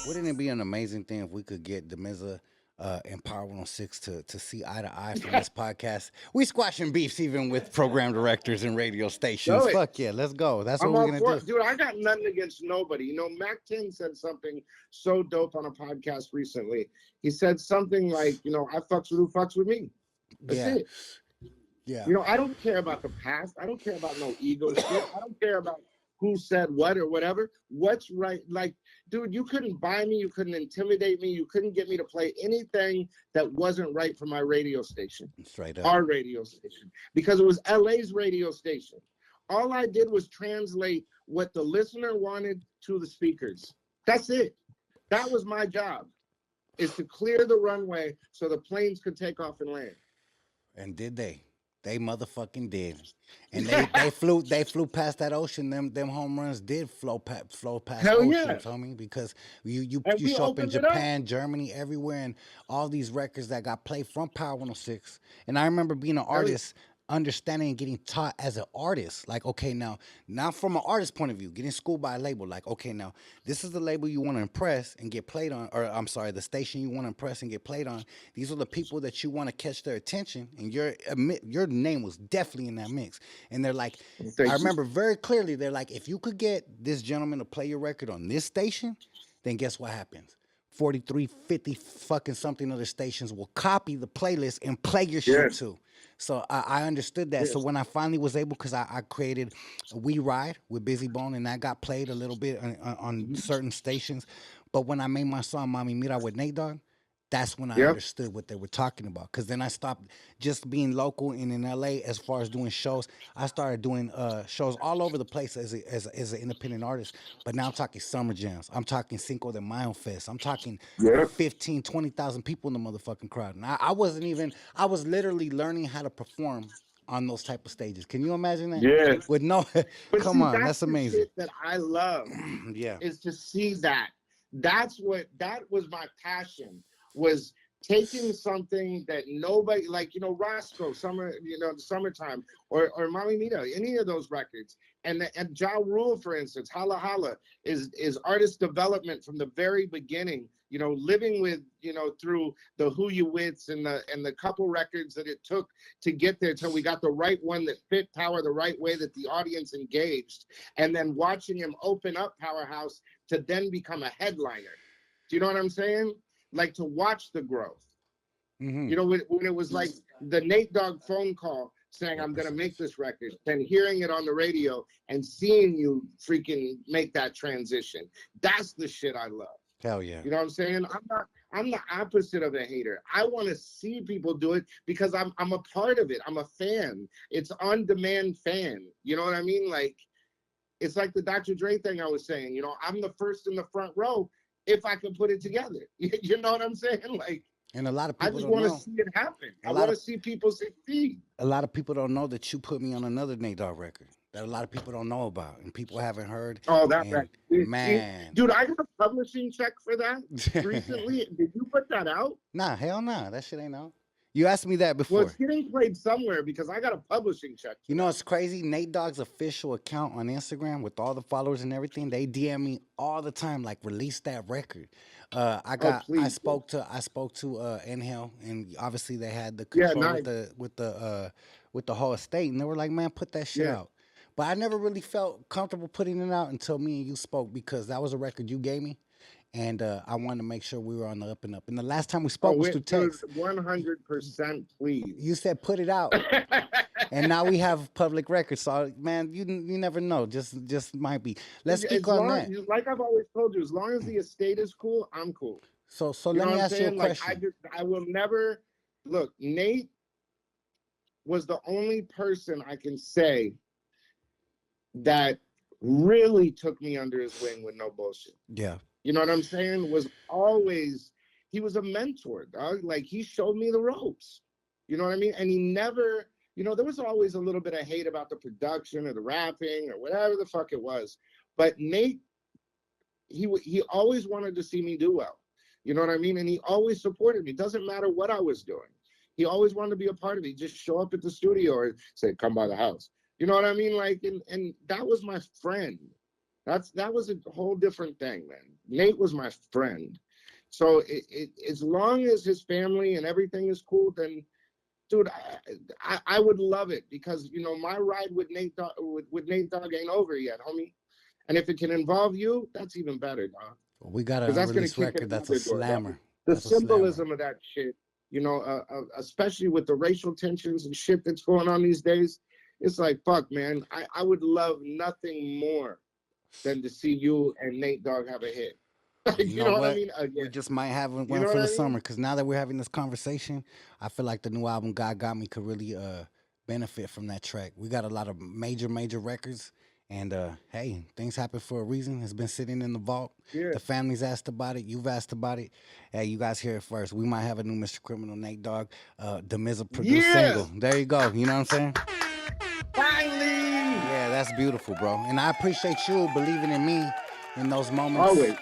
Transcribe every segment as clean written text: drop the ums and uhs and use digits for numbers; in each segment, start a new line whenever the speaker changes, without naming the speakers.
Wouldn't it be an amazing thing if we could get the Mizza and Power 106 to see eye to eye from this podcast? We squashing beefs even with program directors and radio stations.
Do it.
Fuck yeah, let's go. That's what
I'm
we're
all
gonna
for
do.
it. Dude, I got nothing against nobody. You know, Mac 10 said something so dope on a podcast recently. He said something like, you know, I fucks with who fucks with me. That's
Yeah,
it.
yeah.
You know, I don't care about the past. I don't care about no ego shit. I don't care about who said what or whatever. What's right? Like, dude, you couldn't buy me. You couldn't intimidate me. You couldn't get me to play anything that wasn't right for my radio station.
Straight up.
Our radio station. Because it was LA's radio station. All I did was translate what the listener wanted to the speakers. That's it. That was my job, is to clear the runway so the planes could take off and land.
And did they? They motherfucking did. And they flew past that ocean. Them home runs did flow past
Hell
oceans,
yeah.
homie. Because you
And we
show up in
opened it up.
Japan, Germany, everywhere, and all these records that got played from Power 106. And I remember being an artist, understanding and getting taught as an artist. Like, okay, now from an artist point of view, getting schooled by a label. Like, okay, now this is the label you want to impress and get played on, or I'm sorry, the station you want to impress and get played on. These are the people that you want to catch their attention, and your name was definitely in that mix. And they're like, I remember very clearly, they're like, if you could get this gentleman to play your record on this station, then guess what happens? 43, 50 fucking something other stations will copy the playlist and play your shit too. So I understood that. So when I finally was able, because I created a We Ride with Busy Bone, and that got played a little bit on certain stations. But when I made my song Mami Mira with Nate Dogg, that's when I understood what they were talking about. Because then I stopped just being local and in LA as far as doing shows. I started doing shows all over the place as an independent artist. But now I'm talking summer jams. I'm talking Cinco de Mayo Fest. I'm talking 15, 20,000 people in the motherfucking crowd. And I was literally learning how to perform on those type of stages. Can you imagine that?
Yeah.
With no,
But
come
see,
on, that's
the
amazing.
shit that I love is to see that. That was my passion, was taking something that nobody, like, you know, Roscoe, the summertime, or Mami Mita, any of those records. And Ja Rule, for instance, Holla Holla is artist development from the very beginning, you know, living with, you know, through the Who You Wits and the couple records that it took to get there till we got the right one that fit Power the right way, that the audience engaged, and then watching him open up Powerhouse to then become a headliner. Do you know what I'm saying? Like, to watch the growth. You know, when it was like the Nate Dogg phone call saying, I'm going to make this record, then hearing it on the radio and seeing you freaking make that transition. That's the shit I love.
Hell yeah.
You know what I'm saying? I'm the opposite of a hater. I want to see people do it because I'm a part of it. I'm a fan. It's on-demand fan. You know what I mean? Like, it's like the Dr. Dre thing I was saying. You know, I'm the first in the front row if I can put it together. You know what I'm saying? Like,
and a lot of people
I just
want
to see it happen. I want to see people succeed.
A lot of people don't know that you put me on another Nate Dogg record that a lot of people don't know about and people haven't heard.
Oh, that record.
Man.
Dude, I got a publishing check for that recently. Did you put that out?
Nah, hell nah. That shit ain't out. You asked me that before.
Well, it's getting played somewhere because I got a publishing check.
You know, it's crazy. Nate Dogg's official account on Instagram with all the followers and everything, they DM me all the time, like, release that record. I spoke to Inhale, and obviously they had the control with the whole estate, and they were like, man, put that shit out. But I never really felt comfortable putting it out until me and you spoke, because that was a record you gave me. And I wanted to make sure we were on the up and up. And the last time we spoke was through text.
100%, please.
You said put it out, and now we have public records. So, man, you never know. Just might be. Let's speak on that.
Like I've always told you, as long as the estate is cool, I'm cool.
So let me ask you a question.
Like, I will never look. Nate was the only person I can say that really took me under his wing with no bullshit.
Yeah.
You know what I'm saying? He was a mentor, dog. Like, he showed me the ropes. You know what I mean? And he never, you know, there was always a little bit of hate about the production or the rapping or whatever the fuck it was. But Nate, he always wanted to see me do well. You know what I mean? And he always supported me. Doesn't matter what I was doing. He always wanted to be a part of it. He'd just show up at the studio or say, come by the house. You know what I mean? Like, and that was my friend. That was a whole different thing, man. Nate was my friend. So as long as his family and everything is cool, then dude, I would love it, because you know my ride with Nate Dogg, with Nate Dogg ain't over yet, homie. And if it can involve you, that's even better, dog.
Well, we got an
Because that's gonna
unreleased
kick in
record that's a
another door, dog.
slammer.
The
That's a slammer.
symbolism of that shit, you know, especially with the racial tensions and shit that's going on these days, it's like, fuck, man. I would love nothing more than to see you and Nate Dogg have a hit.
You
You
know
know what I
what?
mean?
We
Again,
just might have
you
one
know
for
what
the
I mean?
summer because now that we're having this conversation, I feel like the new album God Got Me could really benefit from that track. We got a lot of major records, and hey, things happen for a reason. It's been sitting in the vault.
Yeah.
The family's asked about it. You've asked about it. Hey, you guys hear it first. We might have a new Mr. Criminal Nate Dogg, the MZA produced
Yeah.
single. There you go. You know what I'm saying?
Finally.
Yeah, that's beautiful, bro. And I appreciate you believing in me in those moments
Always.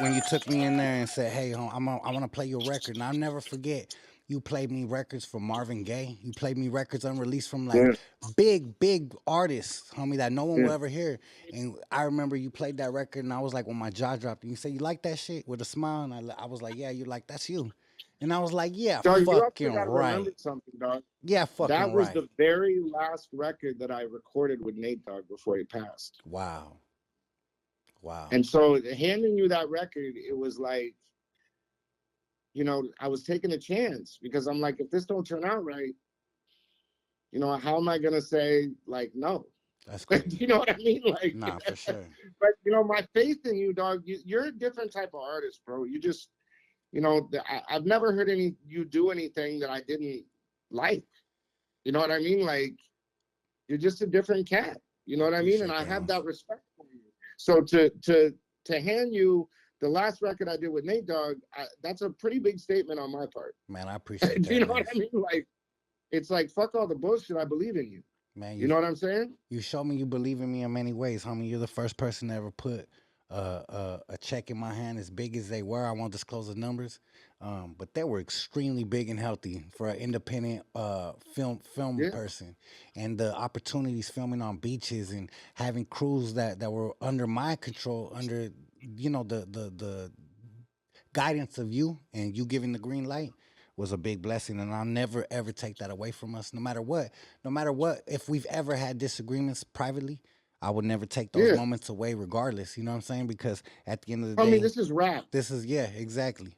when you took me in there and said, "Hey, I want to play your record." And I'll never forget. You played me records from Marvin Gaye. You played me records unreleased from like
Yeah.
big artists, homie, that no one
Yeah.
will ever hear. And I remember you played that record, and I was like, when my jaw dropped, and you said, "You like that shit?" with a smile, and I was like, "Yeah." You're like, "That's you," and I was like, "Yeah,
Dog, you also
fucking
got to remember
right.
something, dog.
Yeah,
That
fucking
was
right."
the very last record that I recorded with Nate Dogg before he passed.
Wow, wow.
And so handing you that record, it was like, you know, I was taking a chance, because I'm like, if this don't turn out right, you know, how am I gonna say like no?
That's crazy.
You know what I mean? Like,
Nah, for sure.
but you know, my faith in you, dog. You're a different type of artist, bro. You just, you know, I've never heard you do anything that I didn't like. You know what I mean? Like, you're just a different cat. You know
I
what I mean? And
appreciate
I
that,
have
man.
that respect for you. So to hand you the last record I did with Nate Dogg, that's a pretty big statement on my part.
Man, I appreciate
Do you
that,
know
man.
what I mean? Like, it's like, fuck all the bullshit. I believe in you.
Man,
You know what I'm saying?
you show me you believe in me in many ways, homie. You're the first person to ever put a check in my hand as big as they were. I won't disclose the numbers, but they were extremely big and healthy for an independent film
Yeah.
person. And the opportunities filming on beaches and having crews that were under my control, under the guidance of you and you giving the green light was a big blessing, and I'll never ever take that away from us, no matter what. No matter what, if we've ever had disagreements privately, I would never take those
Yeah.
moments away regardless. You know what I'm saying? Because at the end of the
I mean,
day,
this is rap.
this is, yeah, exactly.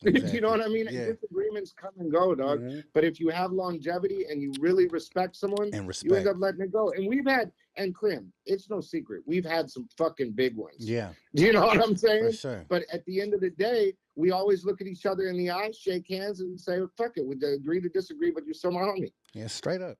You know
Exactly.
what I mean?
Yeah.
Disagreements come and go, dog.
Hmm.
But if you have longevity and you really respect someone,
And
you end
respect.
up letting it go. And we've had, and Krim, it's no secret, we've had some fucking big ones.
Yeah,
Do you know what I'm
for
saying?
sure.
But at the end of the day, we always look at each other in the eye, shake hands, and say, fuck it, we agree to disagree, but you're still my homie.
Yeah, straight up.